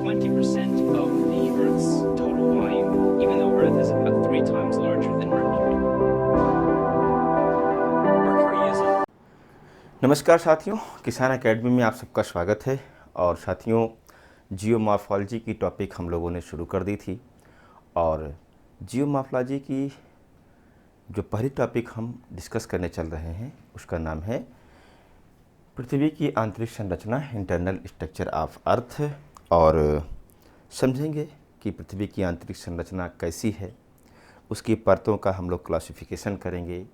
20% of the Earth's total volume, even though Earth is about 3 times larger than Mercury. Mercury is a नमस्कार साथियों, किसान academy में आप सबका स्वागत है। और साथियों, जियोमॉर्फोलॉजी की टॉपिक हम लोगों ने शुरू कर दी थी और जियोमॉर्फोलॉजी की जो पहली टॉपिक हम डिस्कस करने चल रहे हैं उसका नाम है पृथ्वी की आंतरिक संरचना, इंटरनल स्ट्रक्चर ऑफ अर्थ। और समझेंगे कि पृथ्वी की आंतरिक संरचना कैसी है, उसकी परतों का हम लोग क्लासिफिकेशन करेंगे,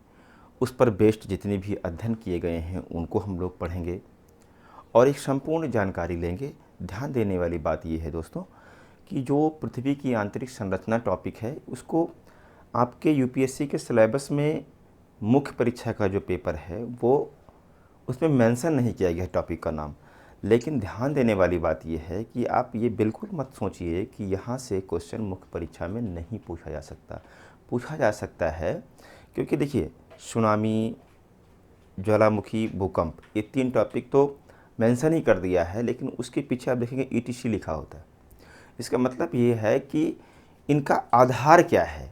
उस पर बेस्ड जितने भी अध्ययन किए गए हैं उनको हम लोग पढ़ेंगे और एक संपूर्ण जानकारी लेंगे। ध्यान देने वाली बात ये है दोस्तों कि जो पृथ्वी की आंतरिक संरचना टॉपिक है उसको आपके यूपीएससी के सिलेबस में मुख्य परीक्षा का जो पेपर है वो उसमें मेंशन नहीं किया गया है टॉपिक का नाम। लेकिन ध्यान देने वाली बात ये है कि आप ये बिल्कुल मत सोचिए कि यहाँ से क्वेश्चन मुख्य परीक्षा में नहीं पूछा जा सकता। पूछा जा सकता है क्योंकि देखिए, सुनामी, ज्वालामुखी, भूकंप, ये 3 टॉपिक तो मेंशन ही कर दिया है, लेकिन उसके पीछे आप देखेंगे ईटीसी लिखा होता है। इसका मतलब ये है कि इनका आधार क्या है।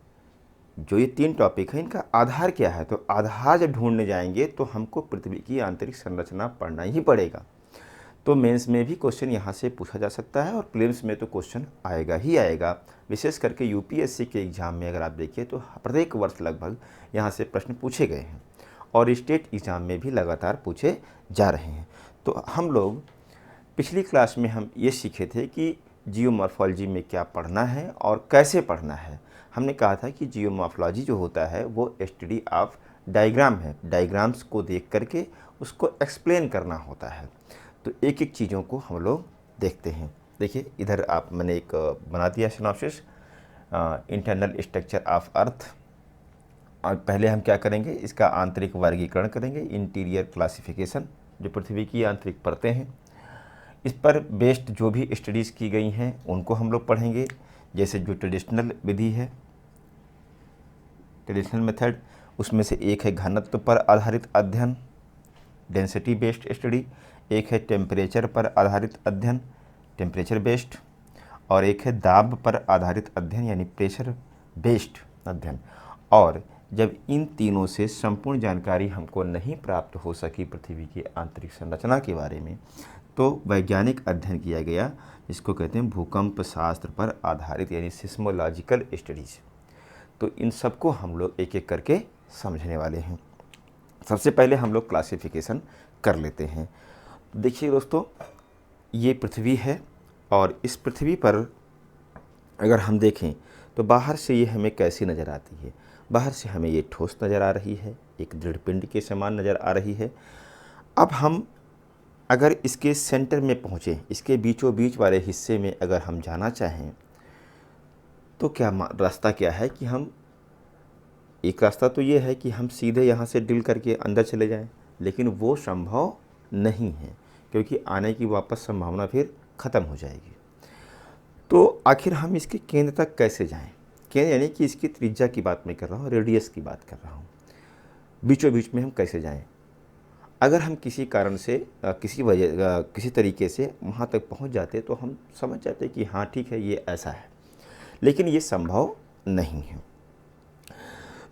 जो ये 3 टॉपिक हैं इनका आधार क्या है, तो आधार जब ढूंढने जाएंगे तो हमको पृथ्वी की आंतरिक संरचना पढ़ना ही पड़ेगा। तो मेंस में भी क्वेश्चन यहाँ से पूछा जा सकता है और प्रीलिम्स में तो क्वेश्चन आएगा ही आएगा। विशेष करके यूपीएससी के एग्ज़ाम में अगर आप देखिए तो प्रत्येक वर्ष लगभग यहाँ से प्रश्न पूछे गए हैं और स्टेट एग्ज़ाम में भी लगातार पूछे जा रहे हैं। तो हम लोग पिछली क्लास में हम ये सीखे थे कि जियोमॉर्फोलॉजी में क्या पढ़ना है और कैसे पढ़ना है। हमने कहा था कि जियोमॉर्फोलॉजी जो होता है वो स्टडी ऑफ डायग्राम है। डायग्राम्स को देख करके उसको एक्सप्लेन करना होता है। तो एक एक चीज़ों को हम लोग देखते हैं। देखिए, इधर आप मैंने एक बना दिया synopsis, internal structure of earth. और पहले हम क्या करेंगे, इसका आंतरिक वर्गीकरण करेंगे, इंटीरियर क्लासिफिकेशन, जो पृथ्वी की आंतरिक परतें हैं इस पर बेस्ड जो भी स्टडीज़ की गई हैं उनको हम लोग पढ़ेंगे। जैसे जो ट्रेडिशनल विधि है, ट्रेडिशनल मेथड, उसमें से एक है घनत्व पर आधारित अध्ययन, डेंसिटी बेस्ड स्टडी। एक है टेम्परेचर पर आधारित अध्ययन, टेम्परेचर बेस्ड। और एक है दाब पर आधारित अध्ययन यानी प्रेशर बेस्ड अध्ययन। और जब इन तीनों से संपूर्ण जानकारी हमको नहीं प्राप्त हो सकी पृथ्वी की आंतरिक संरचना के बारे में, तो वैज्ञानिक अध्ययन किया गया जिसको कहते हैं भूकंप शास्त्र पर आधारित यानी सिस्मोलॉजिकल स्टडीज़। तो इन सबको हम लोग एक एक करके समझने वाले हैं। सबसे पहले हम लोग क्लासिफिकेशन कर लेते हैं। देखिए दोस्तों, ये पृथ्वी है और इस पृथ्वी पर अगर हम देखें तो बाहर से ये हमें कैसी नज़र आती है। बाहर से हमें ये ठोस नज़र आ रही है, एक दृढ़ पिंड के समान नज़र आ रही है। अब हम अगर इसके सेंटर में पहुँचें, इसके बीचों बीच वाले हिस्से में अगर हम जाना चाहें तो क्या रास्ता क्या है कि हम, एक रास्ता तो ये है कि हम सीधे यहाँ से ड्रिल करके अंदर चले जाएं, लेकिन वो संभव नहीं है क्योंकि आने की वापस संभावना फिर ख़त्म हो जाएगी। तो आखिर हम इसके केंद्र तक कैसे जाएं? केंद्र यानी कि इसकी त्रिज्या की बात मैं कर रहा हूँ, रेडियस की बात कर रहा हूँ। बीचों बीच में हम कैसे जाएं? अगर हम किसी कारण से किसी तरीके से वहाँ तक पहुँच जाते तो हम समझ जाते कि हाँ ठीक है, ये ऐसा है, लेकिन ये संभव नहीं है।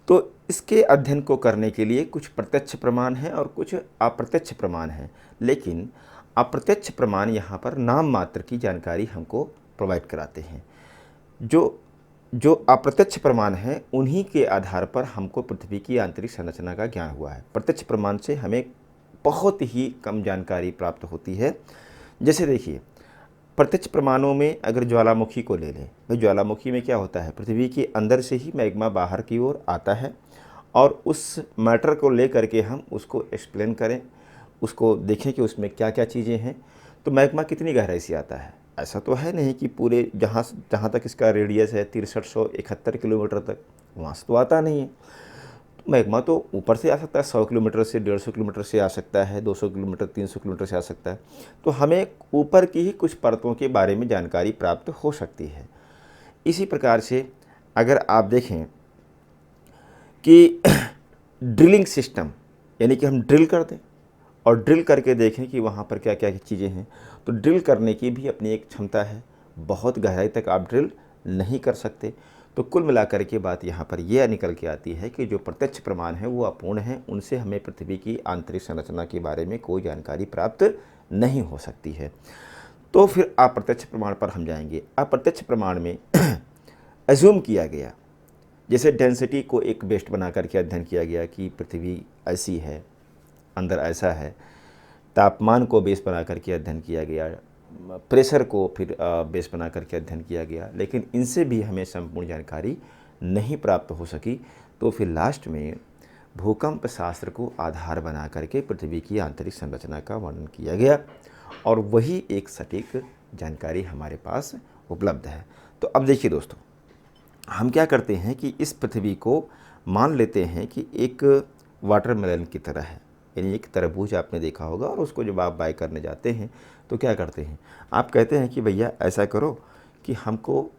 तो इसके अध्ययन को करने के लिए कुछ प्रत्यक्ष प्रमाण हैं और कुछ अप्रत्यक्ष प्रमाण हैं, लेकिन अप्रत्यक्ष प्रमाण यहाँ पर नाम मात्र की जानकारी हमको प्रोवाइड कराते हैं। जो अप्रत्यक्ष प्रमाण हैं उन्हीं के आधार पर हमको पृथ्वी की आंतरिक संरचना का ज्ञान हुआ है। प्रत्यक्ष प्रमाण से हमें बहुत ही कम जानकारी प्राप्त होती है। जैसे देखिए, प्रत्यक्ष प्रमाणों में अगर ज्वालामुखी को ले लें, भाई ज्वालामुखी में क्या होता है, पृथ्वी के अंदर से ही मैग्मा बाहर की ओर आता है और उस मैटर को ले करके हम उसको एक्सप्लेन करें, उसको देखें कि उसमें क्या क्या चीज़ें हैं। तो मैग्मा कितनी गहराई से आता है? ऐसा तो है नहीं कि पूरे जहाँ तक इसका रेडियस है 6371 किलोमीटर तक, वहाँ से तो आता नहीं है। मैग्मा तो ऊपर से आ सकता है, 100 किलोमीटर से, 150 किलोमीटर से आ सकता है, 200 किलोमीटर, 300 किलोमीटर से आ सकता है। तो हमें ऊपर की ही कुछ परतों के बारे में जानकारी प्राप्त हो सकती है। इसी प्रकार से अगर आप देखें कि ड्रिलिंग सिस्टम, यानी कि हम ड्रिल कर दें और ड्रिल करके देखें कि वहाँ पर क्या क्या चीज़ें हैं, तो ड्रिल करने की भी अपनी एक क्षमता है, बहुत गहराई तक आप ड्रिल नहीं कर सकते। तो कुल मिलाकर के बात यहाँ पर यह निकल के आती है कि जो प्रत्यक्ष प्रमाण है वो अपूर्ण है, उनसे हमें पृथ्वी की आंतरिक संरचना के बारे में कोई जानकारी प्राप्त नहीं हो सकती है। तो फिर अप्रत्यक्ष प्रमाण पर हम जाएंगे। अप्रत्यक्ष प्रमाण में एज्यूम किया गया, जैसे डेंसिटी को एक बेस्ट बना करके अध्ययन किया गया कि पृथ्वी ऐसी है, अंदर ऐसा है, तापमान को बेस बना करके अध्ययन किया गया, प्रेशर को फिर बेस बना करके अध्ययन किया गया, लेकिन इनसे भी हमें संपूर्ण जानकारी नहीं प्राप्त हो सकी। तो फिर लास्ट में भूकंप शास्त्र को आधार बना करके पृथ्वी की आंतरिक संरचना का वर्णन किया गया और वही एक सटीक जानकारी हमारे पास उपलब्ध है। तो अब देखिए दोस्तों, हम क्या करते हैं कि इस पृथ्वी को मान लेते हैं कि एक वाटरमेलन की तरह है, यानी एक तरबूज आपने देखा होगा, और उसको जब आप बाय करने जाते हैं तो क्या करते हैं, आप कहते हैं कि भैया ऐसा करो कि हमको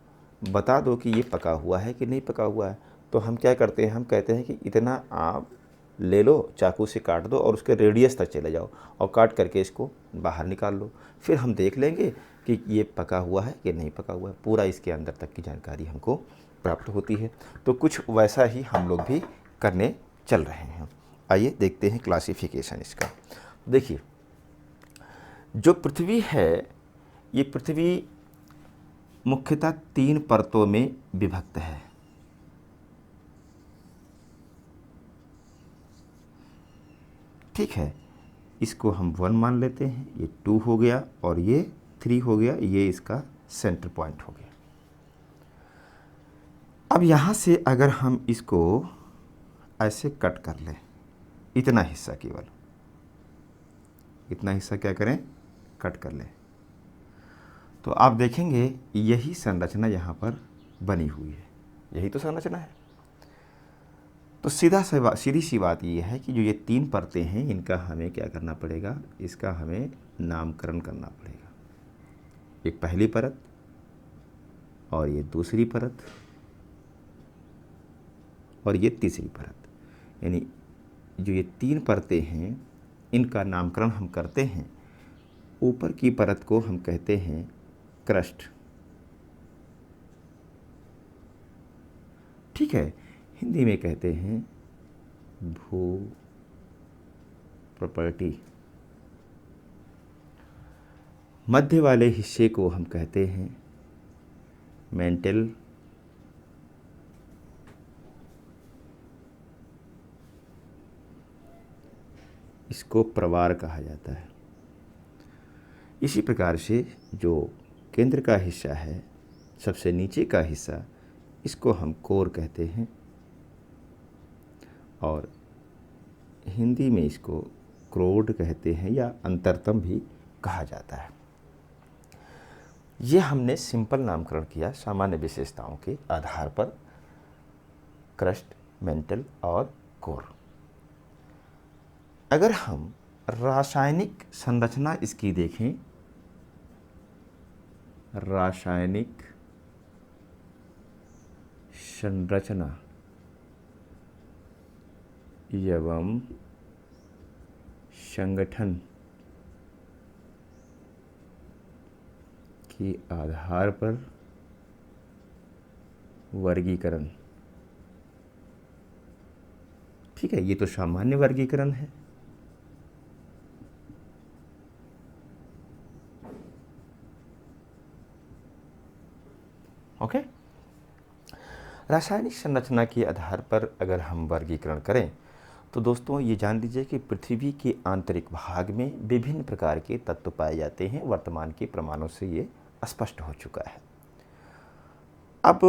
बता दो कि ये पका हुआ है कि नहीं पका हुआ है। तो हम क्या करते हैं, हम कहते हैं कि इतना आप ले लो, चाकू से काट दो और उसके रेडियस तक चले जाओ और काट करके इसको बाहर निकाल लो, फिर हम देख लेंगे कि ये पका हुआ है कि नहीं पका हुआ है। पूरा इसके अंदर तक की जानकारी हमको प्राप्त होती है। तो कुछ वैसा ही हम लोग भी करने चल रहे हैं। आइए देखते हैं क्लासिफिकेशन इसका। देखिए, जो पृथ्वी है, ये पृथ्वी मुख्यतः 3 परतों में विभक्त है। ठीक है, इसको हम 1 मान लेते हैं, ये 2 हो गया और ये 3 हो गया, ये इसका सेंटर पॉइंट हो गया। अब यहाँ से अगर हम इसको ऐसे कट कर लें, इतना हिस्सा, केवल इतना हिस्सा क्या करें, कट कर लें, तो आप देखेंगे यही संरचना यहाँ पर बनी हुई है। यही तो संरचना है। तो सीधी सी बात ये है कि जो ये 3 परतें हैं, इनका हमें क्या करना पड़ेगा, इसका हमें नामकरण करना पड़ेगा। एक पहली परत और ये दूसरी परत और ये तीसरी परत, यानी जो ये 3 परतें हैं, इनका नामकरण हम करते हैं। ऊपर की परत को हम कहते हैं क्रस्ट। ठीक है, हिंदी में कहते हैं भू प्रॉपर्टी। मध्य वाले हिस्से को हम कहते हैं मेंटल। इसको प्रवार कहा जाता है। इसी प्रकार से जो केंद्र का हिस्सा है, सबसे नीचे का हिस्सा, इसको हम कोर कहते हैं और हिंदी में इसको क्रोड कहते हैं या अंतरतम भी कहा जाता है। ये हमने सिंपल नामकरण किया सामान्य विशेषताओं के आधार पर, क्रस्ट, मेंटल और कोर। अगर हम रासायनिक संरचना इसकी देखें, रासायनिक संरचना एवं संगठन के आधार पर वर्गीकरण। ठीक है, ये तो सामान्य वर्गीकरण है। ओके, रासायनिक संरचना के आधार पर अगर हम वर्गीकरण करें तो दोस्तों ये जान लीजिए कि पृथ्वी के आंतरिक भाग में विभिन्न प्रकार के तत्व पाए जाते हैं। वर्तमान के प्रमाणों से ये स्पष्ट हो चुका है। अब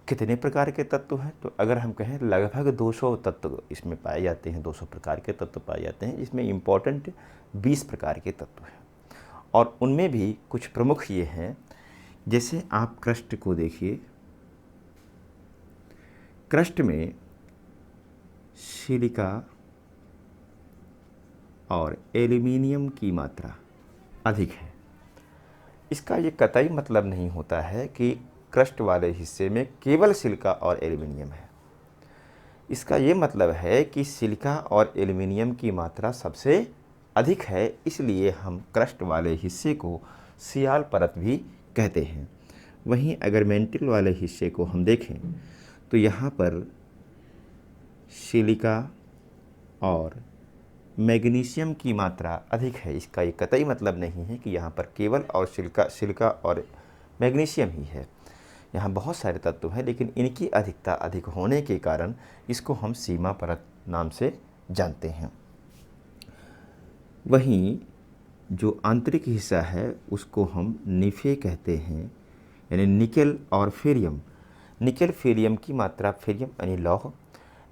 कितने प्रकार के तत्व हैं, तो अगर हम कहें लगभग 200 तत्व इसमें पाए जाते हैं, 200 प्रकार के तत्व पाए जाते हैं। इसमें इम्पोर्टेंट 20 प्रकार के तत्व हैं और उनमें भी कुछ प्रमुख ये हैं। जैसे आप क्रस्ट को देखिए, क्रस्ट में सिलिका और एल्यूमिनियम की मात्रा अधिक है। इसका ये कतई मतलब नहीं होता है कि क्रस्ट वाले हिस्से में केवल सिलिका और एल्यूमिनियम है। इसका ये मतलब है कि सिलिका और एल्यूमिनियम की मात्रा सबसे अधिक है, इसलिए हम क्रस्ट वाले हिस्से को सियाल परत भी कहते हैं। वहीं अगर मेंटल वाले हिस्से को हम देखें तो यहाँ पर सिलिका और मैग्नीशियम की मात्रा अधिक है। इसका ये कतई मतलब नहीं है कि यहाँ पर केवल और सिलिका और मैग्नीशियम ही है। यहाँ बहुत सारे तत्व हैं, लेकिन इनकी अधिकता अधिक होने के कारण इसको हम सीमा परत नाम से जानते हैं। वहीं जो आंतरिक हिस्सा है उसको हम निफे कहते हैं, यानी निकेल और फेरियम। निकेल फेरियम की मात्रा, फेरियम यानी लौह,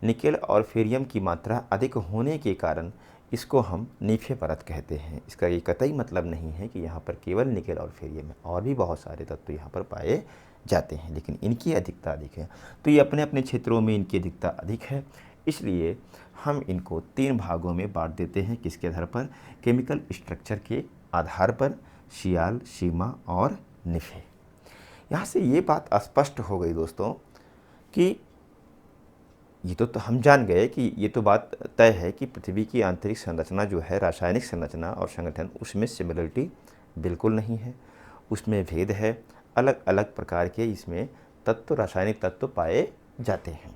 निकेल और फेरियम की मात्रा अधिक होने के कारण इसको हम निफे परत कहते हैं। इसका ये कतई मतलब नहीं है कि यहाँ पर केवल निकेल और फेरियम है, और भी बहुत सारे तत्व यहाँ पर पाए जाते हैं, लेकिन इनकी अधिकता अधिक है। तो ये अपने अपने क्षेत्रों में इनकी अधिकता अधिक है, इसलिए हम इनको 3 भागों में बांट देते हैं। किसके आधार पर? केमिकल स्ट्रक्चर के आधार पर, सियाल, सीमा और निफे। यहाँ से ये बात स्पष्ट हो गई दोस्तों कि ये तो हम जान गए कि ये तो बात तय है कि पृथ्वी की आंतरिक संरचना जो है, रासायनिक संरचना और संगठन, उसमें सिमिलरिटी बिल्कुल नहीं है, उसमें भेद है। अलग अलग प्रकार के इसमें तत्व, रासायनिक तत्व पाए जाते हैं।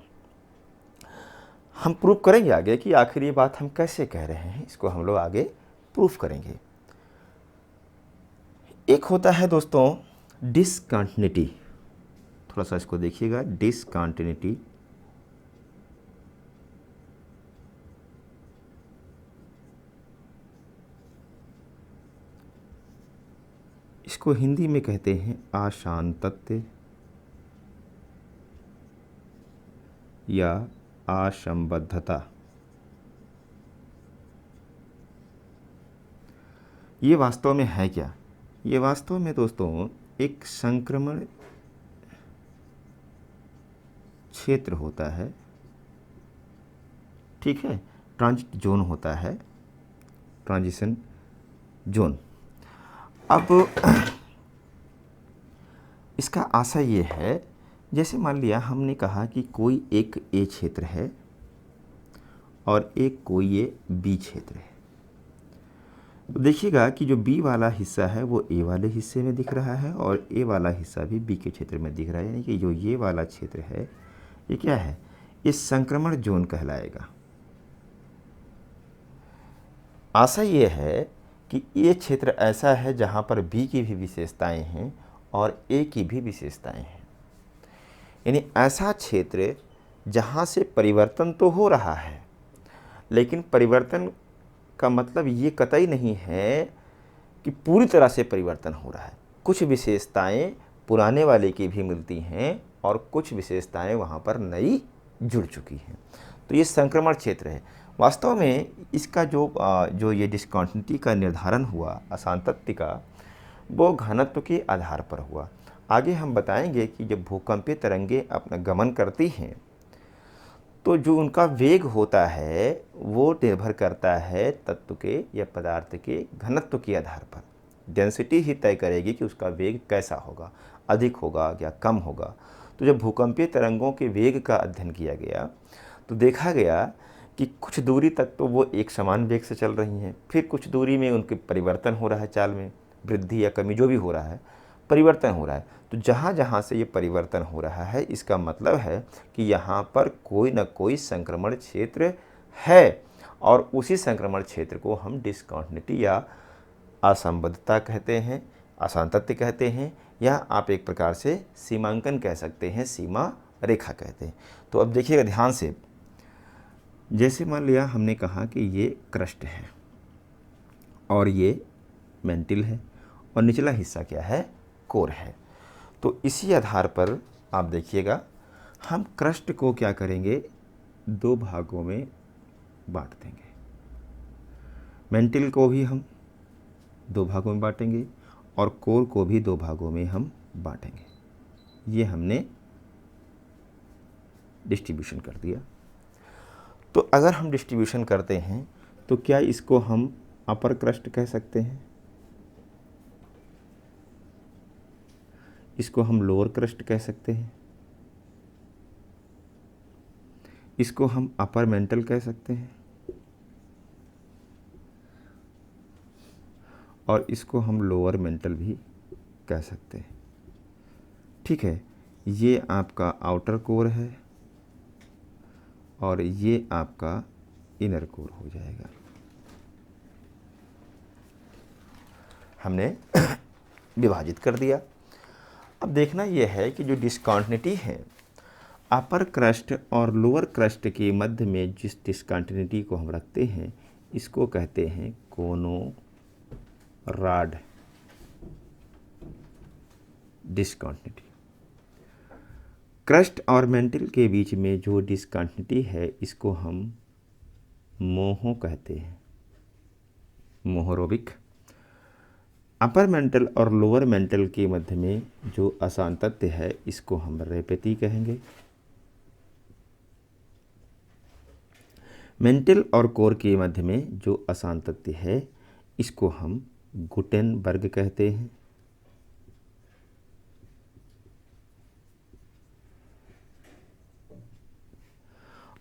हम प्रूफ करेंगे आगे कि आखिर ये बात हम कैसे कह रहे हैं, इसको हम लोग आगे प्रूफ करेंगे। एक होता है दोस्तों डिसकंटिन्यूटी, थोड़ा सा इसको देखिएगा, डिसकंटिन्यूटी। इसको हिंदी में कहते हैं अशांतत्व या असंबद्धता। ये वास्तव में है क्या? ये वास्तव में दोस्तों एक संक्रमण क्षेत्र होता है, ठीक है, ट्रांजिट जोन होता है, ट्रांजिशन जोन। अब इसका आशय ये है, जैसे मान लिया हमने कहा कि कोई एक ए क्षेत्र है और एक कोई ये बी क्षेत्र है। तो देखिएगा कि जो बी वाला हिस्सा है वो ए वाले हिस्से में दिख रहा है और ए वाला हिस्सा भी बी के क्षेत्र में दिख रहा है, यानी कि जो ये वाला क्षेत्र है ये क्या है? ये संक्रमण जोन कहलाएगा। आशा ये है कि ये क्षेत्र ऐसा है जहाँ पर बी की भी विशेषताएं हैं और ए की भी विशेषताएं हैं, यानी ऐसा क्षेत्र जहाँ से परिवर्तन तो हो रहा है, लेकिन परिवर्तन का मतलब ये कतई नहीं है कि पूरी तरह से परिवर्तन हो रहा है। कुछ विशेषताएं पुराने वाले की भी मिलती हैं और कुछ विशेषताएं वहाँ पर नई जुड़ चुकी हैं। तो ये संक्रमण क्षेत्र है। वास्तव में इसका जो ये डिस्कंटिन्यूटी का निर्धारण हुआ अशांतत्व का, वो घनत्व के आधार पर हुआ। आगे हम बताएंगे कि जब भूकंपीय तरंगें अपना गमन करती हैं तो जो उनका वेग होता है वो निर्भर करता है तत्व के या पदार्थ के घनत्व के आधार पर। डेंसिटी ही तय करेगी कि उसका वेग कैसा होगा, अधिक होगा या कम होगा। तो जब भूकंपीय तरंगों के वेग का अध्ययन किया गया तो देखा गया कि कुछ दूरी तक तो वो एक समान वेग से चल रही हैं, फिर कुछ दूरी में उनके परिवर्तन हो रहा है, चाल में वृद्धि या कमी जो भी हो रहा है, परिवर्तन हो रहा है। तो जहाँ जहाँ से ये परिवर्तन हो रहा है इसका मतलब है कि यहाँ पर कोई न कोई संक्रमण क्षेत्र है, और उसी संक्रमण क्षेत्र को हम डिस्कंटिन्यूटी या असंबद्धता कहते हैं, अशांतत्व कहते हैं, या आप एक प्रकार से सीमांकन कह सकते हैं, सीमा रेखा कहते हैं। तो अब देखिएगा ध्यान से, जैसे मान लिया हमने कहा कि ये क्रस्ट है और ये मेंटिल है और निचला हिस्सा क्या है? कोर है। तो इसी आधार पर आप देखिएगा हम क्रस्ट को क्या करेंगे? 2 भागों में बांट देंगे। मेंटिल को भी हम 2 भागों में बांटेंगे और कोर को भी 2 भागों में हम बांटेंगे। ये हमने डिस्ट्रीब्यूशन कर दिया। तो अगर हम डिस्ट्रीब्यूशन करते हैं तो क्या इसको हम अपर क्रस्ट कह सकते हैं? इसको हम लोअर क्रस्ट कह सकते हैं, इसको हम अपर मेंटल कह सकते हैं और इसको हम लोअर मेंटल भी कह सकते हैं। ठीक है, ये आपका आउटर कोर है और ये आपका इनर कोर हो जाएगा। हमने विभाजित कर दिया। अब देखना यह है कि जो डिस्कंटिन्यूटी है अपर क्रस्ट और लोअर क्रस्ट के मध्य में, जिस डिस्कंटिन्यूटी को हम रखते हैं इसको कहते हैं कोनोरॉड डिस्कंटिन्यूटी। क्रस्ट और मेंटल के बीच में जो डिस्कंटिन्यूटी है इसको हम मोहो कहते हैं, मोहोरोबिक। अपर मेंटल और लोअर मेंटल के मध्य में जो असांतत्य है इसको हम रेपेती कहेंगे। मेंटल और कोर के मध्य में जो असांतत्य है इसको हम गुटेनबर्ग कहते हैं।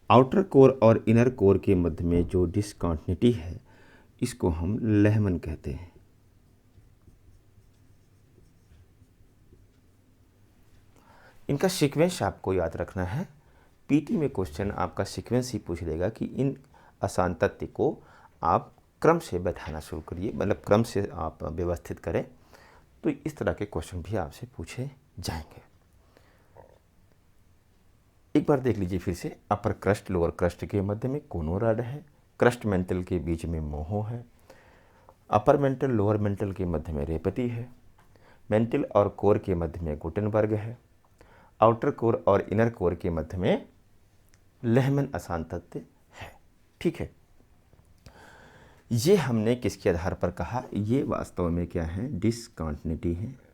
आउटर कोर और इनर कोर के मध्य में जो डिस्कंटिन्यूटी है इसको हम लेहमन कहते हैं। इनका सीक्वेंस आपको याद रखना है। पीटी में क्वेश्चन आपका सीक्वेंस ही पूछ लेगा कि इन असांतत्य को आप क्रम से बैठाना शुरू करिए, मतलब क्रम से आप व्यवस्थित करें, तो इस तरह के क्वेश्चन भी आपसे पूछे जाएंगे। एक बार देख लीजिए फिर से। अपर क्रस्ट लोअर क्रस्ट के मध्य में कोनोरॉड है, क्रस्ट मेंटल के बीच में मोहो है, अपर मेंटल लोअर मेंटल के मध्य में रेपती है, मेंटल और कोर के मध्य में गुटेनबर्ग है, आउटर कोर और इनर कोर के मध्य में लेहमन असांतत्य है। ठीक है, ये हमने किसके आधार पर कहा? ये वास्तव में क्या है? डिस्कंटिन्यूटी है।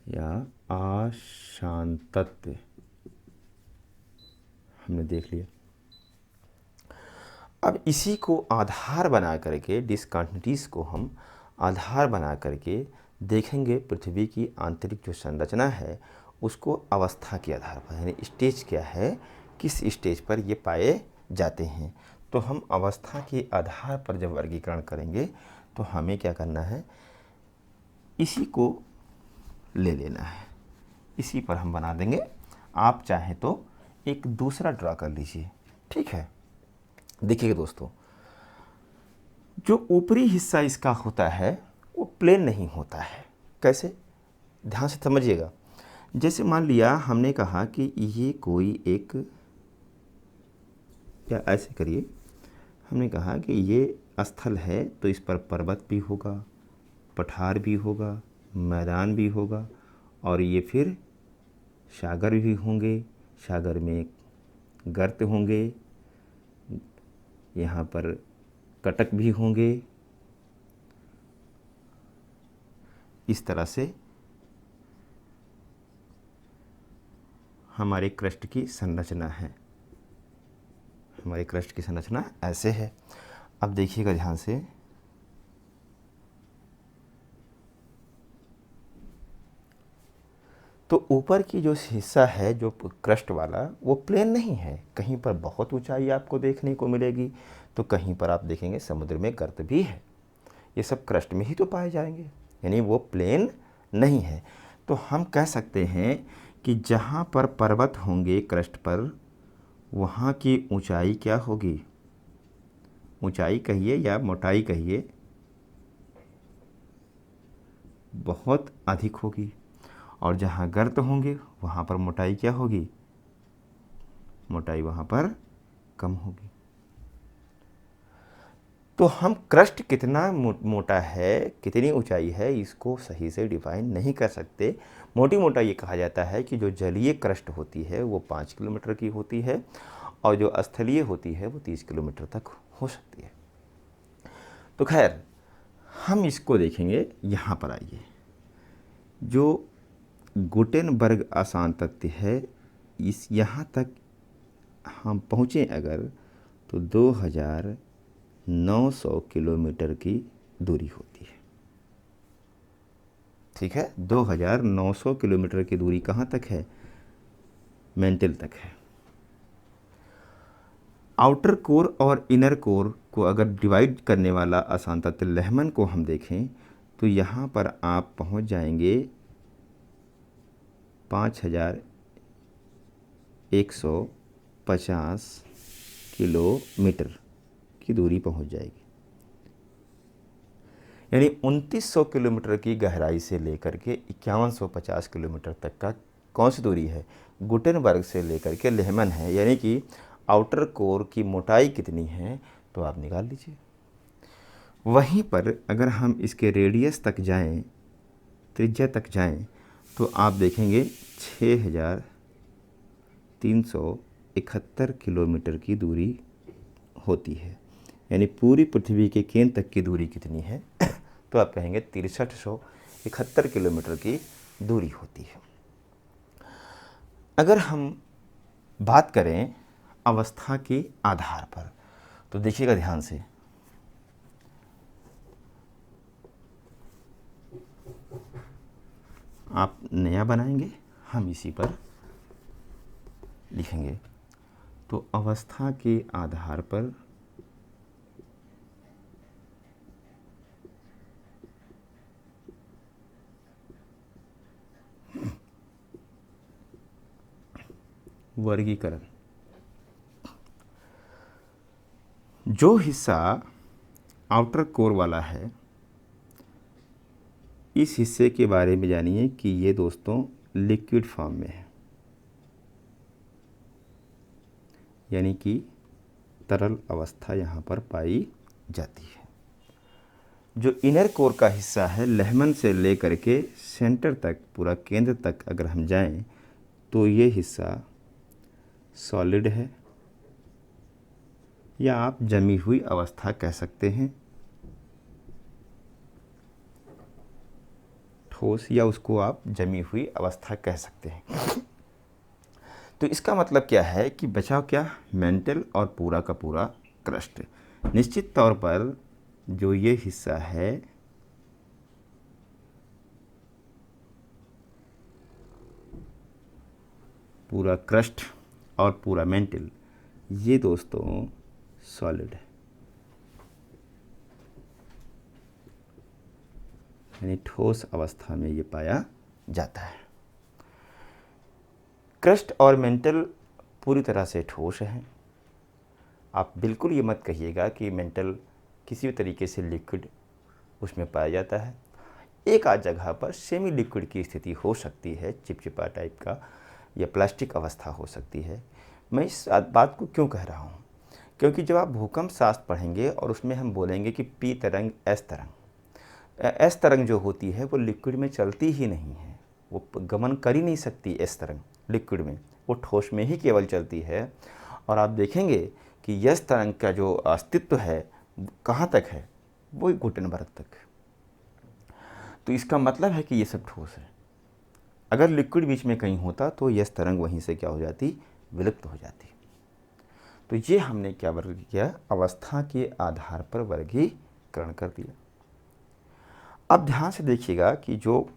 या असांतत्य हमने देख लिया। अब इसी को आधार बना करके, डिस्कंटिन्यूटीज को हम आधार बना करके देखेंगे पृथ्वी की आंतरिक जो संरचना है उसको अवस्था के आधार पर, यानी स्टेज क्या है, किस स्टेज पर ये पाए जाते हैं। तो हम अवस्था के आधार पर जब वर्गीकरण करेंगे तो हमें क्या करना है, इसी को ले लेना है, इसी पर हम बना देंगे। आप चाहें तो एक दूसरा ड्रा कर लीजिए। ठीक है, देखिए दोस्तों, जो ऊपरी हिस्सा इसका होता है वो प्लेन नहीं होता है। कैसे? ध्यान से समझिएगा। जैसे मान लिया हमने कहा कि ये कोई एक, या ऐसे करिए, हमने कहा कि ये स्थल है तो इस पर पर्वत भी होगा, पठार भी होगा, मैदान भी होगा, और ये फिर सागर भी होंगे, सागर में गर्त होंगे, यहाँ पर कटक भी होंगे। इस तरह से हमारे क्रस्ट की संरचना है, हमारे क्रस्ट की संरचना ऐसे है। अब देखिएगा ध्यान से, तो ऊपर की जो हिस्सा है जो क्रस्ट वाला वो प्लेन नहीं है, कहीं पर बहुत ऊंचाई आपको देखने को मिलेगी, तो कहीं पर आप देखेंगे समुद्र में गर्त भी है। ये सब क्रस्ट में ही तो पाए जाएंगे, यानी वो प्लेन नहीं है। तो हम कह सकते हैं कि जहाँ पर पर्वत होंगे क्रस्ट पर, वहाँ की ऊंचाई क्या होगी? ऊंचाई कहिए या मोटाई कहिए, बहुत अधिक होगी। और जहाँ गर्त होंगे वहाँ पर मोटाई क्या होगी? मोटाई वहाँ पर कम होगी। तो हम क्रस्ट कितना मोटा है, कितनी ऊंचाई है, इसको सही से डिफाइन नहीं कर सकते। मोटी मोटा ये कहा जाता है कि जो जलीय क्रस्ट होती है वो 5 किलोमीटर की होती है, और जो स्थलीय होती है वो 30 किलोमीटर तक हो सकती है। तो खैर, हम इसको देखेंगे। यहाँ पर आइए, जो गुटेनबर्ग असांतत्य है, इस यहाँ तक हम पहुँचें अगर, तो 2900 किलोमीटर की दूरी होती है। ठीक है, 2900 किलोमीटर की दूरी कहाँ तक है? मेंटल तक है। आउटर कोर और इनर कोर को अगर डिवाइड करने वाला आसान तत्व लेहमन को हम देखें तो यहाँ पर आप पहुँच जाएंगे 5150 किलोमीटर की दूरी पहुँच जाएगी। यानी 2900 किलोमीटर की गहराई से लेकर के 5150 किलोमीटर तक का कौन सी दूरी है? गुटेनबर्ग से लेकर के लेहमन है। यानी कि आउटर कोर की मोटाई कितनी है तो आप निकाल लीजिए। वहीं पर अगर हम इसके रेडियस तक जाएं, त्रिज्या तक जाएं, तो आप देखेंगे 6371 किलोमीटर की दूरी होती है। यानी पूरी पृथ्वी के केंद्र तक की दूरी कितनी है तो आप कहेंगे 6371 किलोमीटर की दूरी होती है। अगर हम बात करें अवस्था के आधार पर तो देखिएगा ध्यान से, आप नया बनाएंगे, हम इसी पर लिखेंगे। तो अवस्था के आधार पर वर्गीकरण, जो हिस्सा आउटर कोर वाला है इस हिस्से के बारे में जानिए कि ये दोस्तों लिक्विड फॉर्म में है, यानी कि तरल अवस्था यहाँ पर पाई जाती है। जो इनर कोर का हिस्सा है लेहमन से लेकर के सेंटर तक, पूरा केंद्र तक अगर हम जाएं तो ये हिस्सा सॉलिड है या आप जमी हुई अवस्था कह सकते हैं, ठोस, या उसको आप जमी हुई अवस्था कह सकते हैं। तो इसका मतलब क्या है कि बचाव क्या? मेंटल और पूरा का पूरा क्रस्ट। निश्चित तौर पर जो ये हिस्सा है पूरा क्रस्ट और पूरा मेंटल, ये दोस्तों सॉलिड है, यानी ठोस अवस्था में ये पाया जाता है। क्रस्ट और मेंटल पूरी तरह से ठोस है। आप बिल्कुल ये मत कहिएगा कि मेंटल किसी भी तरीके से लिक्विड उसमें पाया जाता है। एक आध जगह पर सेमी लिक्विड की स्थिति हो सकती है, चिपचिपा टाइप का, या प्लास्टिक अवस्था हो सकती है। मैं इस बात को क्यों कह रहा हूँ? क्योंकि जब आप भूकंप शास्त्र पढ़ेंगे और उसमें हम बोलेंगे कि पी तरंग, एस तरंग, एस तरंग जो होती है वो लिक्विड में चलती ही नहीं है, वो गमन कर ही नहीं सकती। एस तरंग लिक्विड में, वो ठोस में ही केवल चलती है। और आप देखेंगे कि यस तरंग का जो अस्तित्व है कहाँ तक है? वो गुटेनबर्ग तक। तो इसका मतलब है कि ये सब ठोस है। अगर लिक्विड बीच में कहीं होता तो यस तरंग वहीं से क्या हो जाती? विलुप्त हो जाती। तो ये हमने क्या वर्ग किया? अवस्था के आधार पर वर्गीकरण कर दिया। अब ध्यान से देखिएगा कि जो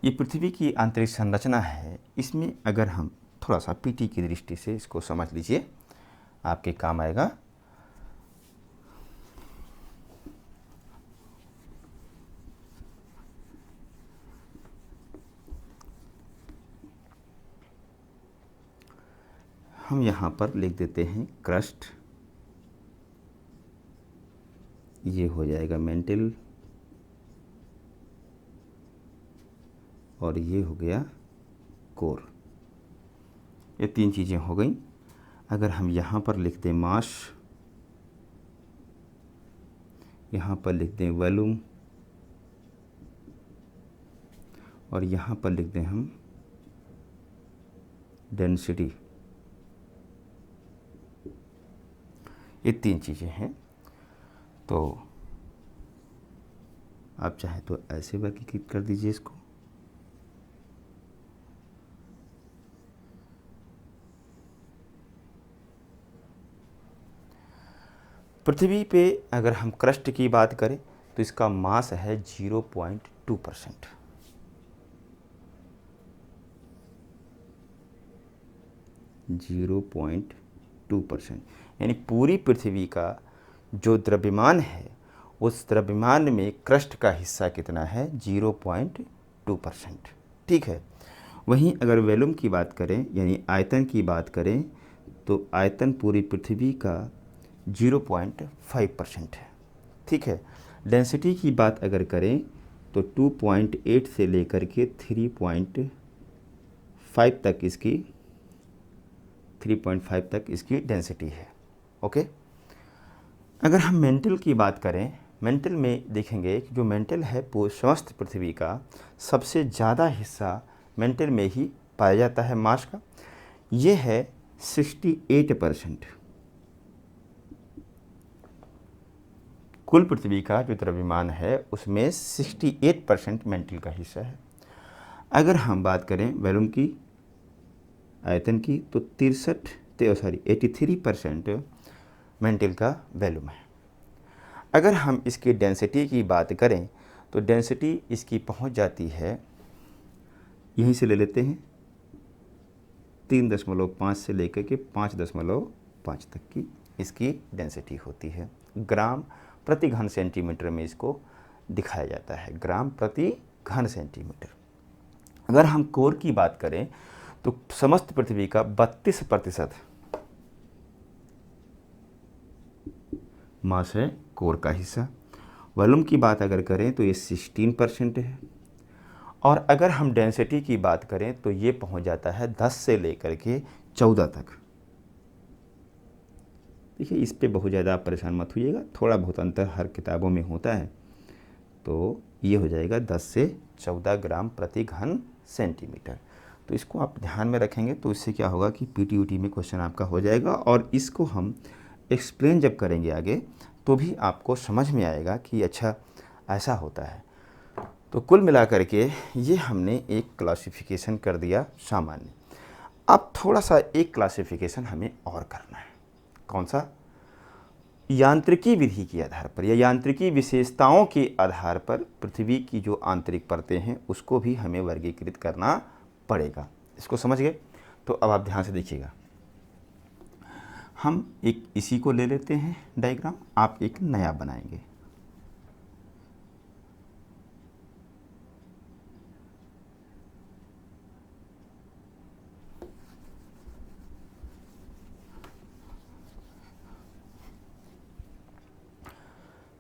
ये पृथ्वी की आंतरिक संरचना है, इसमें अगर हम थोड़ा सा पीटी की दृष्टि से इसको समझ लीजिए, आपके काम आएगा। हम यहाँ पर लिख देते हैं क्रस्ट, ये हो जाएगा मेंटल, और ये हो गया कोर। ये तीन चीज़ें हो गई। अगर हम यहाँ पर लिख दें मास, यहाँ पर लिख दें वॉल्यूम, और यहाँ पर लिख दें हम डेंसिटी, ये तीन चीज़ें हैं। तो आप चाहे तो ऐसे वर्गीकृत कर दीजिए इसको। पृथ्वी पे अगर हम क्रस्ट की बात करें तो इसका मास है 0.2%। 0.2%। यानी पूरी पृथ्वी का जो द्रव्यमान है उस द्रव्यमान में क्रस्ट का हिस्सा कितना है? 0.2%। ठीक है। वहीं अगर वॉल्यूम की बात करें यानी आयतन की बात करें तो आयतन पूरी पृथ्वी का 0.5% है। ठीक है। डेंसिटी की बात अगर करें तो 2.8 से लेकर के 3.5 तक इसकी डेंसिटी है। ओके। अगर हम मेंटल की बात करें, मेंटल में देखेंगे कि जो मेंटल है वो समस्त पृथ्वी का सबसे ज़्यादा हिस्सा मेंटल में ही पाया जाता है मास का। ये है 68%। कुल पृथ्वी का जो द्रव्यमान है उसमें 68% मेंटल का हिस्सा है। अगर हम बात करें वॉल्यूम की, आयतन की, तो 83% मेंटल का वॉल्यूम है। अगर हम इसकी डेंसिटी की बात करें तो डेंसिटी इसकी पहुंच जाती है, यहीं से ले लेते हैं, 3.5 से लेकर के 5.5 तक की इसकी डेंसिटी होती है। ग्राम प्रति घन सेंटीमीटर में इसको दिखाया जाता है, ग्राम प्रति घन सेंटीमीटर। अगर हम कोर की बात करें तो समस्त पृथ्वी का 32% मास है कोर का हिस्सा। वॉल्यूम की बात अगर करें तो ये 16% है। और अगर हम डेंसिटी की बात करें तो ये पहुंच जाता है 10 से लेकर के 14 तक। देखिए इस पे बहुत ज़्यादा आप परेशान मत होइएगा, थोड़ा बहुत अंतर हर किताबों में होता है। तो ये हो जाएगा 10 से 14 ग्राम प्रति घन सेंटीमीटर। तो इसको आप ध्यान में रखेंगे तो इससे क्या होगा कि पीटीयूटी में क्वेश्चन आपका हो जाएगा, और इसको हम एक्सप्लेन जब करेंगे आगे तो भी आपको समझ में आएगा कि अच्छा ऐसा होता है। तो कुल मिलाकर के ये हमने एक क्लासिफिकेशन कर दिया सामान्य। अब थोड़ा सा एक क्लासिफिकेशन हमें और करना है। कौन सा? यांत्रिकी विधि के आधार पर या यांत्रिकी विशेषताओं के आधार पर पृथ्वी की जो आंतरिक परतें हैं उसको भी हमें वर्गीकृत करना पड़ेगा। इसको समझ गए? तो अब आप ध्यान से देखिएगा। हम एक इसी को ले लेते हैं डायग्राम, आप एक नया बनाएंगे।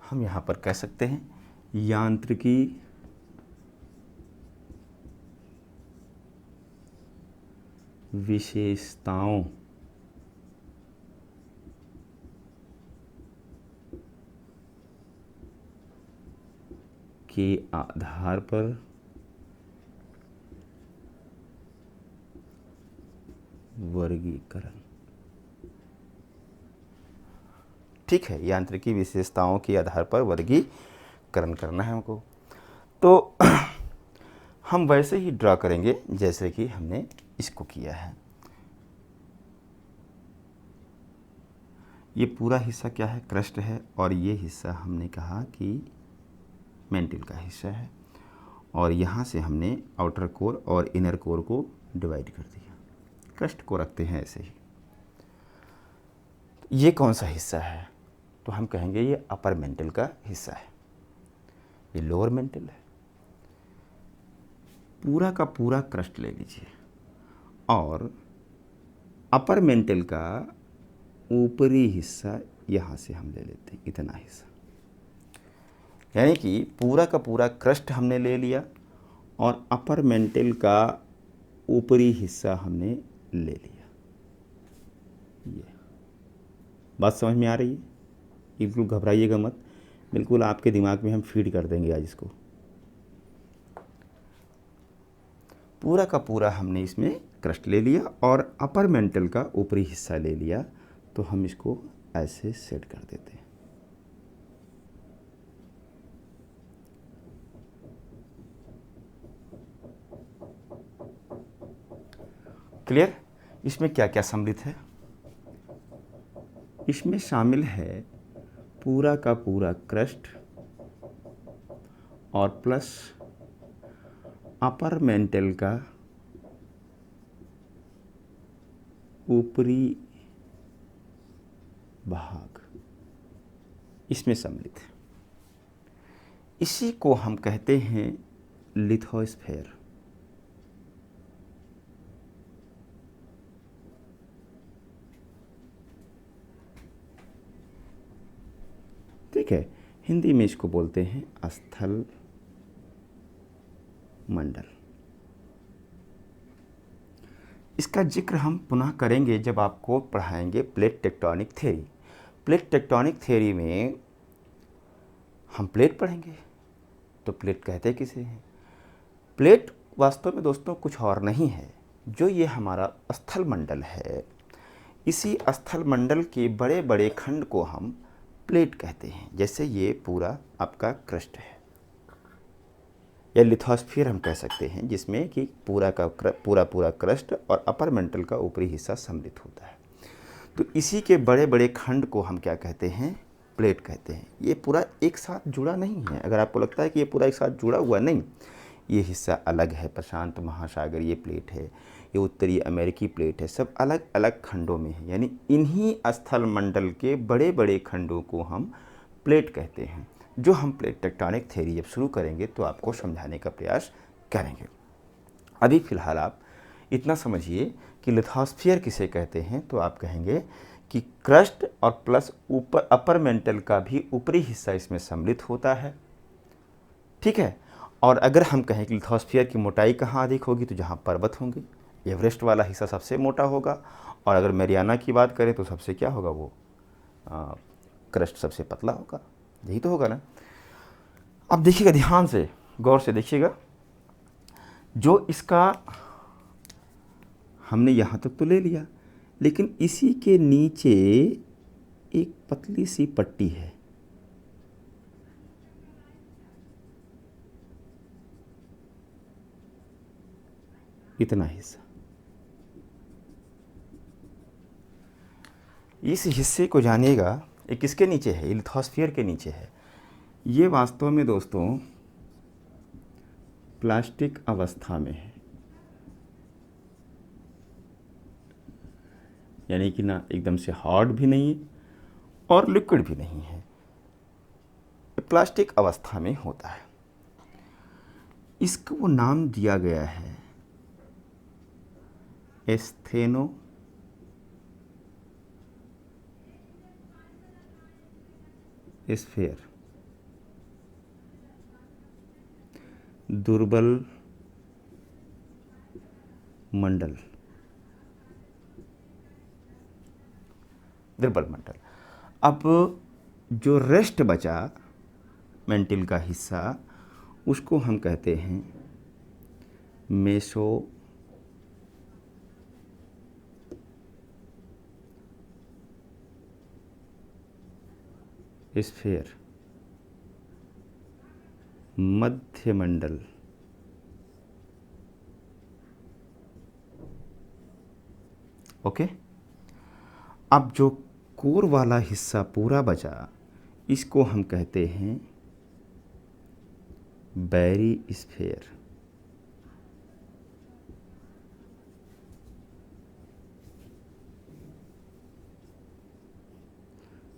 हम यहाँ पर कह सकते हैं यांत्रिकी विशेषताओं के आधार पर वर्गीकरण। ठीक है, यांत्रिकी विशेषताओं के आधार पर वर्गीकरण करना है हमको। तो हम वैसे ही ड्रा करेंगे जैसे कि हमने इसको किया है। ये पूरा हिस्सा क्या है? क्रस्ट है, और ये हिस्सा हमने कहा कि मेंटल का हिस्सा है, और यहाँ से हमने आउटर कोर और इनर कोर को डिवाइड कर दिया। क्रस्ट को रखते हैं ऐसे ही। ये कौन सा हिस्सा है? तो हम कहेंगे ये अपर मेंटल का हिस्सा है, ये लोअर मेंटल है। पूरा का पूरा क्रस्ट ले लीजिए, और अपर मेंटल का ऊपरी हिस्सा यहाँ से हम ले लेते हैं, इतना हिस्सा। यानी कि पूरा का पूरा क्रस्ट हमने ले लिया और अपर मेंटल का ऊपरी हिस्सा हमने ले लिया। ये बात समझ में आ रही है? बिल्कुल घबराइएगा मत, बिल्कुल आपके दिमाग में हम फीड कर देंगे आज इसको। पूरा का पूरा हमने इसमें क्रस्ट ले लिया और अपर मेंटल का ऊपरी हिस्सा ले लिया, तो हम इसको ऐसे सेट कर देते हैं। क्लियर? इसमें क्या क्या सम्मिलित है? इसमें शामिल है पूरा का पूरा क्रस्ट और प्लस अपर मेंटल का ऊपरी भाग इसमें सम्मिलित है। इसी को हम कहते हैं लिथोस्फीयर। ठीक है, हिंदी में इसको बोलते हैं स्थल मंडल। इसका जिक्र हम पुनः करेंगे जब आपको पढ़ाएंगे plate tectonic theory. Plate tectonic theory में हम प्लेट पढ़ेंगे। तो प्लेट कहते किसे हैं? प्लेट वास्तव में दोस्तों कुछ और नहीं है, जो ये हमारा स्थल मंडल है, इसी स्थल मंडल के बड़े बड़े खंड को हम प्लेट कहते हैं। जैसे ये पूरा आपका क्रस्ट है, या लिथोस्फीयर हम कह सकते हैं, जिसमें कि पूरा क्रस्ट और अपर मेंटल का ऊपरी हिस्सा सम्मिलित होता है। तो इसी के बड़े बड़े खंड को हम क्या कहते हैं? प्लेट कहते हैं। ये पूरा एक साथ जुड़ा नहीं है। अगर आपको लगता है कि ये पूरा एक साथ जुड़ा हुआ, नहीं, ये हिस्सा अलग है। प्रशांत महासागर ये प्लेट है, ये उत्तरी अमेरिकी प्लेट है, सब अलग अलग खंडों में है। यानी इन्हीं स्थल मंडल के बड़े बड़े खंडों को हम प्लेट कहते हैं, जो हम प्लेट टेक्टोनिक थ्योरी जब शुरू करेंगे तो आपको समझाने का प्रयास करेंगे। अभी फ़िलहाल आप इतना समझिए कि लिथोस्फीयर किसे कहते हैं। तो आप कहेंगे कि क्रस्ट और प्लस ऊपर अपर मेंटल का भी ऊपरी हिस्सा इसमें सम्मिलित होता है। ठीक है। और अगर हम कहें कि लिथोस्फीयर की मोटाई कहाँ अधिक होगी, तो जहाँ पर्वत होंगे, एवरेस्ट वाला हिस्सा सबसे मोटा होगा। और अगर मैरियाना की बात करें तो सबसे क्या होगा, वो क्रस्ट सबसे पतला होगा। यही तो होगा ना। अब देखिएगा, ध्यान से गौर से देखिएगा, जो इसका हमने यहाँ तक तो ले लिया, लेकिन इसी के नीचे एक पतली सी पट्टी है। इतना हिस्सा, इस हिस्से को जानिएगा, ये किसके नीचे है? ये लिथोस्फीयर के नीचे है। ये वास्तव में दोस्तों प्लास्टिक अवस्था में है, यानी कि ना एकदम से हार्ड भी नहीं है और लिक्विड भी नहीं है, प्लास्टिक अवस्था में होता है। इसको वो नाम दिया गया है स्फेयर, दुर्बल मंडल, दुर्बल मंडल। अब जो रेस्ट बचा मेंटल का हिस्सा, उसको हम कहते हैं मेसो स्फीयर, मध्य मंडल। ओके। अब जो कोर वाला हिस्सा पूरा बचा, इसको हम कहते हैं बैरी स्फीयर,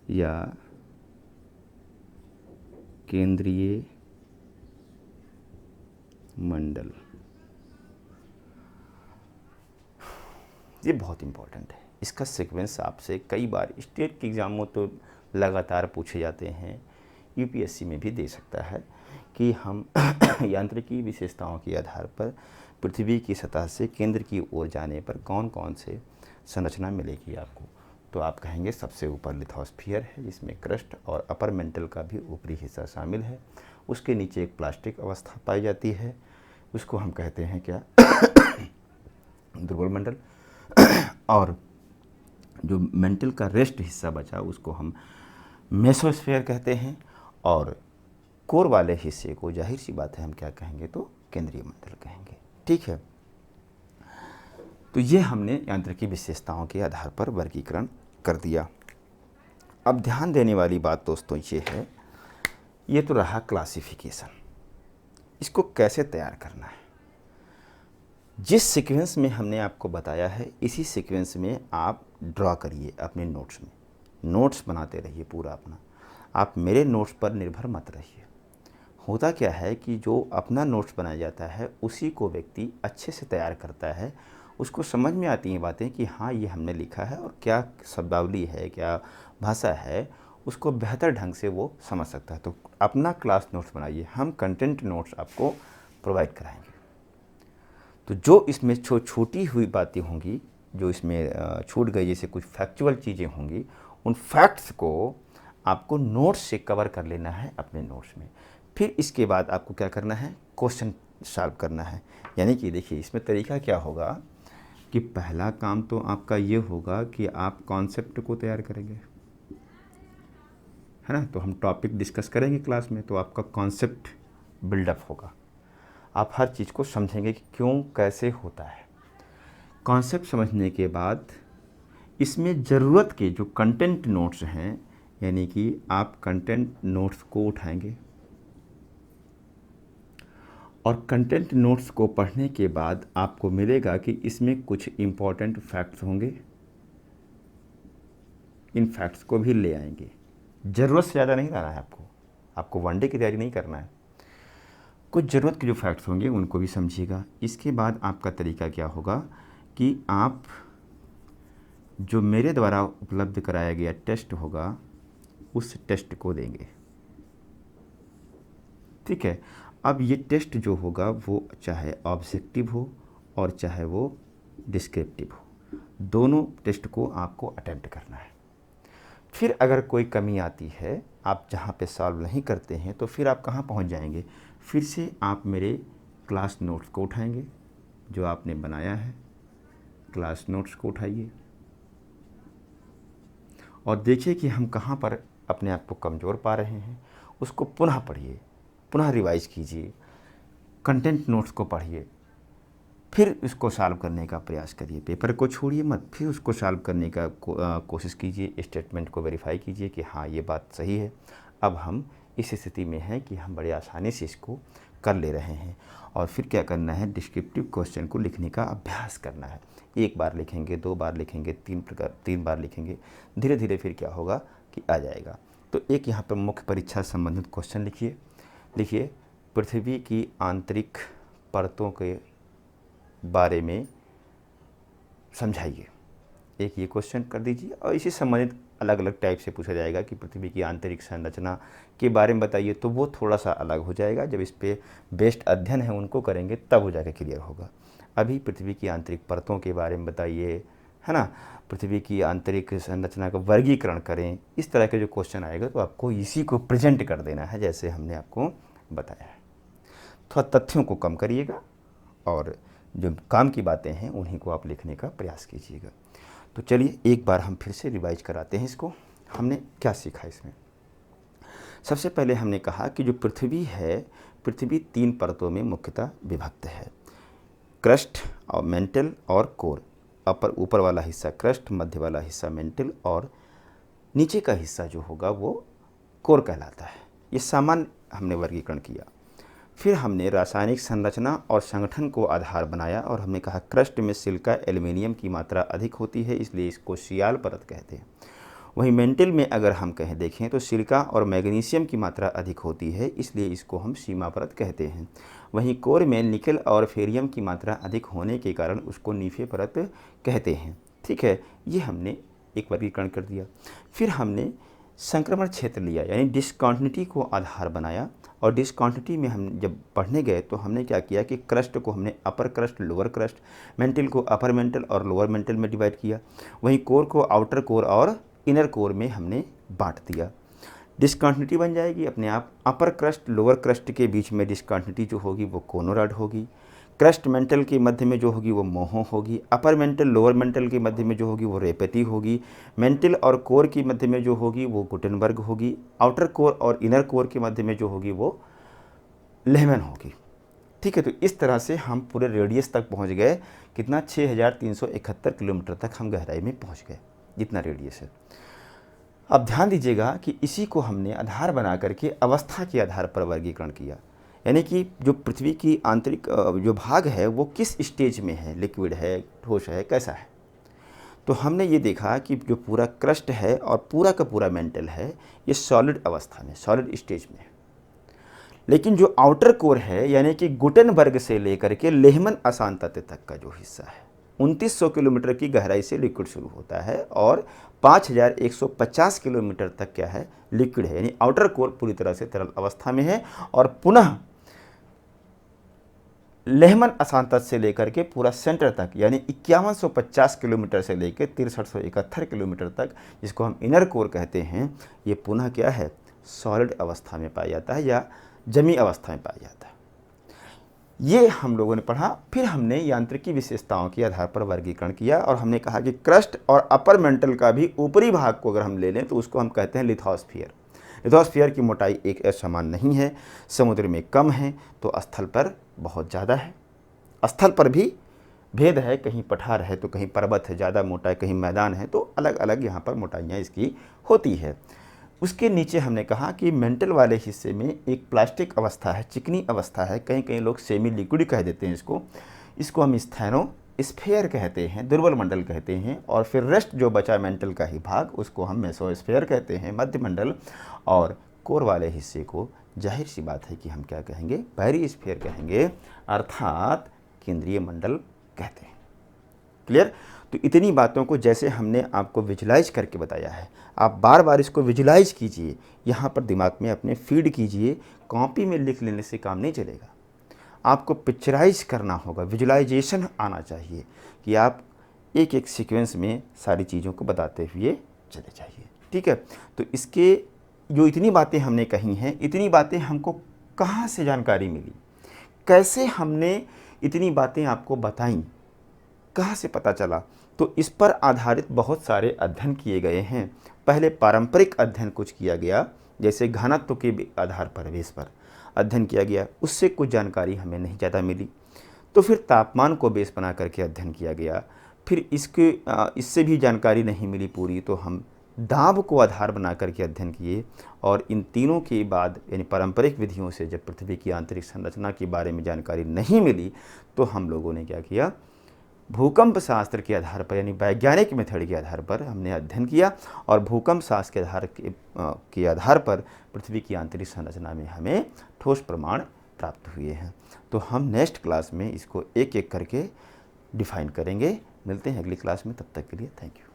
या केंद्रीय मंडल। ये बहुत इंपॉर्टेंट है। इसका सीक्वेंस आपसे कई बार स्टेट के एग्ज़ामों तो लगातार पूछे जाते हैं, यूपीएससी में भी दे सकता है कि हम यांत्रिकी विशेषताओं के आधार पर पृथ्वी की सतह से केंद्र की ओर जाने पर कौन कौन से संरचना मिलेगी आपको। तो आप कहेंगे सबसे ऊपर लिथोस्फीयर है, जिसमें क्रस्ट और अपर मेंटल का भी ऊपरी हिस्सा शामिल है। उसके नीचे एक प्लास्टिक अवस्था पाई जाती है, उसको हम कहते हैं क्या? दुर्बल मंडल। और जो मेंटल का रेस्ट हिस्सा बचा, उसको हम मेसोस्फीयर कहते हैं। और कोर वाले हिस्से को जाहिर सी बात है हम क्या कहेंगे, तो केंद्रीय मंडल कहेंगे। ठीक है। तो ये हमने यांत्रिकी विशेषताओं के आधार पर वर्गीकरण कर दिया। अब ध्यान देने वाली बात दोस्तों ये है, ये तो रहा क्लासिफिकेशन। इसको कैसे तैयार करना है। जिस सीक्वेंस में हमने आपको बताया है इसी सीक्वेंस में आप ड्रॉ करिए अपने नोट्स में, नोट्स बनाते रहिए पूरा अपना। आप मेरे नोट्स पर निर्भर मत रहिए। होता क्या है कि जो अपना नोट्स बनाया जाता है उसी को व्यक्ति अच्छे से तैयार करता है, उसको समझ में आती हैं बातें कि हाँ ये हमने लिखा है और क्या शब्दावली है, क्या भाषा है, उसको बेहतर ढंग से वो समझ सकता है। तो अपना क्लास नोट्स बनाइए, हम कंटेंट नोट्स आपको प्रोवाइड कराएंगे। तो जो इसमें छोटी हुई बातें होंगी, जो इसमें छूट गई, जैसे कुछ फैक्चुअल चीज़ें होंगी, उन फैक्ट्स को आपको नोट्स से कवर कर लेना है अपने नोट्स में। फिर इसके बाद आपको क्या करना है, क्वेश्चन सॉल्व करना है। यानी कि देखिए इसमें तरीका क्या होगा कि पहला काम तो आपका ये होगा कि आप कॉन्सेप्ट को तैयार करेंगे, है ना। तो हम टॉपिक डिस्कस करेंगे क्लास में, तो आपका कॉन्सेप्ट बिल्डअप होगा। आप हर चीज़ को समझेंगे कि क्यों कैसे होता है। कॉन्सेप्ट समझने के बाद इसमें ज़रूरत के जो कंटेंट नोट्स हैं, यानी कि आप कंटेंट नोट्स को उठाएंगे और कंटेंट नोट्स को पढ़ने के बाद आपको मिलेगा कि इसमें कुछ इम्पॉर्टेंट फैक्ट्स होंगे, इन फैक्ट्स को भी ले आएंगे। ज़रूरत से ज़्यादा नहीं लाना है आपको वनडे की तैयारी नहीं करना है। कुछ ज़रूरत के जो फैक्ट्स होंगे उनको भी समझिएगा। इसके बाद आपका तरीका क्या होगा कि आप जो मेरे द्वारा उपलब्ध कराया गया टेस्ट होगा उस टेस्ट को देंगे, ठीक है। अब ये टेस्ट जो होगा वो चाहे ऑब्जेक्टिव हो और चाहे वो डिस्क्रिप्टिव हो, दोनों टेस्ट को आपको अटेम्प्ट करना है। फिर अगर कोई कमी आती है, आप जहाँ पे सॉल्व नहीं करते हैं, तो फिर आप कहाँ पहुँच जाएंगे, फिर से आप मेरे क्लास नोट्स को उठाएंगे, जो आपने बनाया है क्लास नोट्स को उठाइए और देखिए कि हम कहाँ पर अपने आप को कमज़ोर पा रहे हैं। उसको पुनः पढ़िए, पुनः रिवाइज कीजिए, कंटेंट नोट्स को पढ़िए, फिर उसको सॉल्व करने का प्रयास करिए। पेपर को छोड़िए मत, फिर उसको सॉल्व करने का कोशिश कीजिए। स्टेटमेंट को वेरीफाई कीजिए कि हाँ ये बात सही है। अब हम इस स्थिति में हैं कि हम बड़े आसानी से इसको कर ले रहे हैं। और फिर क्या करना है, डिस्क्रिप्टिव क्वेश्चन को लिखने का अभ्यास करना है। एक बार लिखेंगे, दो बार लिखेंगे, तीन बार लिखेंगे, धीरे धीरे फिर क्या होगा कि आ जाएगा। तो एक यहाँ पर मुख्य परीक्षा संबंधित क्वेश्चन लिखिए। पृथ्वी की आंतरिक परतों के बारे में समझाइए। एक ये क्वेश्चन कर दीजिए और इसी संबंधित अलग अलग टाइप से पूछा जाएगा कि पृथ्वी की आंतरिक संरचना के बारे में बताइए, तो वो थोड़ा सा अलग हो जाएगा। जब इस पे बेस्ड अध्ययन है उनको करेंगे तब हो जाकर क्लियर होगा। अभी पृथ्वी की आंतरिक परतों के बारे में बताइए, है ना, पृथ्वी की आंतरिक संरचना का वर्गीकरण करें। इस तरह के जो क्वेश्चन आएगा तो आपको इसी को प्रेजेंट कर देना है जैसे हमने आपको बताया है। थोड़ा तथ्यों को कम करिएगा और जो काम की बातें हैं उन्हीं को आप लिखने का प्रयास कीजिएगा। तो चलिए एक बार हम फिर से रिवाइज कराते हैं इसको। हमने क्या सीखा इसमें? सबसे पहले हमने कहा कि जो पृथ्वी है, पृथ्वी 3 परतों में मुख्यतः विभक्त है, क्रस्ट और मेंटल और कोर। ऊपर वाला हिस्सा क्रस्ट, मध्य वाला हिस्सा मेंटल और नीचे का हिस्सा जो होगा वो कोर कहलाता है। ये सामान्य हमने वर्गीकरण किया। फिर हमने रासायनिक संरचना और संगठन को आधार बनाया और हमने कहा क्रस्ट में सिलिका एल्युमिनियम की मात्रा अधिक होती है, इसलिए इसको सियाल परत कहते हैं। वहीं मेंटल में अगर हम देखें तो सिलिका और मैग्नीशियम की मात्रा अधिक होती है, इसलिए इसको हम सीमा परत कहते हैं। वहीं कोर में निकल और फेरियम की मात्रा अधिक होने के कारण उसको नीफे परत कहते हैं। ठीक है, ये हमने एक वर्गीकरण कर दिया। फिर हमने संक्रमण क्षेत्र लिया, यानी डिस्कंटिन्यूटी को आधार बनाया। और डिस्कंटिन्यूटी में हम जब पढ़ने गए तो हमने क्या किया कि क्रस्ट को हमने अपर क्रस्ट, लोअर क्रस्ट, मेंटल को अपर मेंटल और लोअर मेंटल में डिवाइड किया। वहीं कोर को आउटर कोर और इनर कोर में हमने बांट दिया। डिस्कंटिन्यूटी बन जाएगी अपने आप। अपर क्रस्ट लोअर क्रस्ट के बीच में डिस्कंटिन्यूटी जो होगी वो कोनोरॉड होगी। क्रस्ट मेंटल के मध्य में जो होगी वो मोहो होगी। अपर मेंटल लोअर मेंटल के मध्य में जो होगी वो रेपेटी होगी। मेंटल और कोर के मध्य में जो होगी वो गुटेनबर्ग होगी। आउटर कोर और इनर कोर के मध्य में जो होगी वो लेहमन होगी। ठीक है, तो इस तरह से हम पूरे रेडियस तक पहुंच गए। कितना? 6371 किलोमीटर तक हम गहराई में पहुंच गए, जितना रेडियस है। अब ध्यान दीजिएगा कि इसी को हमने आधार बना करके अवस्था के आधार पर वर्गीकरण किया। यानी कि जो पृथ्वी की आंतरिक जो भाग है वो किस स्टेज में है, लिक्विड है, ठोस है, कैसा है। तो हमने ये देखा कि जो पूरा क्रस्ट है और पूरा का पूरा मेंटल है ये सॉलिड अवस्था में, सॉलिड स्टेज में है। लेकिन जो आउटर कोर है यानी कि गुटेनबर्ग से लेकर के लेहमन अशांत तत्व तक का जो हिस्सा है 2900 किलोमीटर की गहराई से लिक्विड शुरू होता है और 5150 किलोमीटर तक क्या है, लिक्विड है। यानी आउटर कोर पूरी तरह से तरल अवस्था में है और पुनः लेहमन अशांत तत्व से लेकर के पूरा सेंटर तक यानी 5150 किलोमीटर से लेकर 6371 किलोमीटर तक, जिसको हम इनर कोर कहते हैं, ये पुनः क्या है, सॉलिड अवस्था में पाया जाता है या जमी अवस्था में पाया जाता है। ये हम लोगों ने पढ़ा। फिर हमने यांत्रिकी विशेषताओं के आधार पर वर्गीकरण किया और हमने कहा कि क्रस्ट और अपर मेंटल का भी ऊपरी भाग को अगर हम ले लें तो उसको हम कहते हैं लिथोस्फीयर। लिथोस्फीयर की मोटाई एक समान नहीं है, समुद्र में कम है तो स्थल पर बहुत ज़्यादा है। स्थल पर भी भेद है, कहीं पठार है तो कहीं पर्वत है, ज़्यादा मोटा है, कहीं मैदान है, तो अलग अलग यहाँ पर मोटाइयाँ इसकी होती है। उसके नीचे हमने कहा कि मेंटल वाले हिस्से में एक प्लास्टिक अवस्था है, चिकनी अवस्था है, कहीं कहीं लोग सेमी लिक्विड कह देते हैं इसको हम स्फेयर कहते हैं, दुर्बल मंडल कहते हैं। और फिर रेस्ट जो बचा मेंटल का ही भाग उसको हम मेसोस्फेयर कहते हैं, मध्य मंडल। और कोर वाले हिस्से को जाहिर सी बात है कि हम क्या कहेंगे, पेरिस्फीयर कहेंगे, अर्थात केंद्रीय मंडल कहते हैं। क्लियर। तो इतनी बातों को जैसे हमने आपको विजुलाइज करके बताया है, आप बार बार इसको विजुलाइज कीजिए, यहाँ पर दिमाग में अपने फीड कीजिए। कॉपी में लिख लेने से काम नहीं चलेगा, आपको पिक्चराइज करना होगा, विजुलाइजेशन आना चाहिए कि आप एक एक सीक्वेंस में सारी चीज़ों को बताते हुए चले जाइए। ठीक है। तो इसके जो इतनी बातें हमने कही हैं, इतनी बातें हमको कहाँ से जानकारी मिली, कैसे हमने इतनी बातें आपको बताई, कहाँ से पता चला। तो इस पर आधारित बहुत सारे अध्ययन किए गए हैं। पहले पारंपरिक अध्ययन कुछ किया गया, जैसे घनत्व के आधार पर, बेस पर अध्ययन किया गया, उससे कुछ जानकारी हमें नहीं ज़्यादा मिली। तो फिर तापमान को बेस बना करके अध्ययन किया गया, फिर इससे भी जानकारी नहीं मिली पूरी, तो हम दाब को आधार बना करके अध्ययन किए। और इन तीनों के बाद यानी पारंपरिक विधियों से जब पृथ्वी की आंतरिक संरचना के बारे में जानकारी नहीं मिली तो हम लोगों ने क्या किया, भूकंप शास्त्र के आधार पर यानी वैज्ञानिक मेथड के आधार पर हमने अध्ययन किया और भूकंप शास्त्र के आधार पर पृथ्वी की आंतरिक संरचना में हमें ठोस प्रमाण प्राप्त हुए हैं। तो हम नेक्स्ट क्लास में इसको एक एक करके डिफाइन करेंगे। मिलते हैं अगली क्लास में, तब तक के लिए थैंक यू।